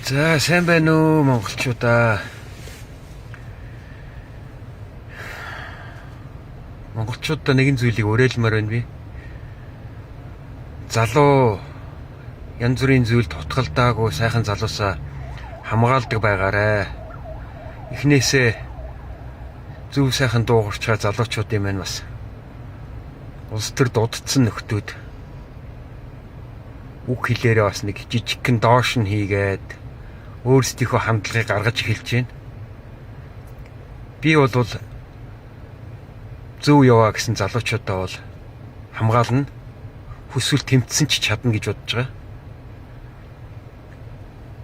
За сайн байна уу монголчуудаа. Монголчуудаа нэгэн зүйлийг уриалмаар байна би. Залуу янз бүрийн зүйлд тутгалдаагүй сайхан залуусаа хамгаалдаг байгаарэ. Эхнээсээ зөв сайхан дуугарчаа залуучуудын маань бас улс төр дуддсан нөхдүүд үг хэлээрээ бас нэг жижигхэн доош нь хийгээд өөрсдийнхөө хандлагыг гаргаж эхэлж байна. Би бол зөв яваа гэсэн залуучуудаа бол хамгаална. Хүсвэл тэмцсэн ч чадна гэж бодож байгаа.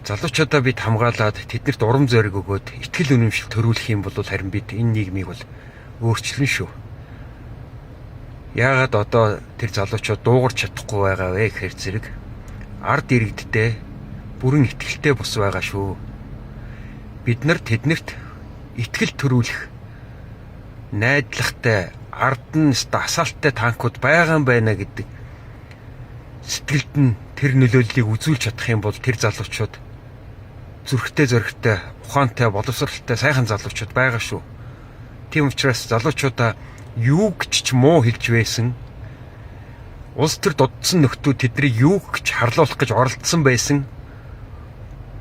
Залуучуудаа бид хамгаалаад тэднэрт урам зориг өгөөд итгэл үнэмшил төрүүлэх юм бол харин бид энэ нийгмийг бол өөрчлөн шүү. Яагаад одоо тэр залуучууд дуугарч чадахгүй байгаа вэ гэхээр зэрэг ард иргэдтэй бүрэн итгэлтэй бус байгаа шүү. Бид нар тэднэрт итгэл төрүүлэх найдлагатай ард нь дасаалттай танкууд байгаа юм байна гэдэг сэтгэлд нь тэр нөлөөллийг үзүүлж чадах юм бол тэр залуучууд зүрхтэй зөрөгтэй, ухаантай, боловсралтай сайхан залуучууд байгаа шүү. Тийм учраас залуучуудаа юу гэж ч муу хэлж байсан, улс төр дудсан нөхдүүд тэднийг юу гэж харлуулах гэж оролдсон байсан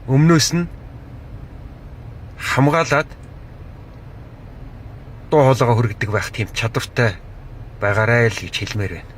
өмнөөс нь хамгаалаад дуу хоолойгоо хүргэдэг байх тийм чадвартай байгаарай л гэж хэлмээр байна.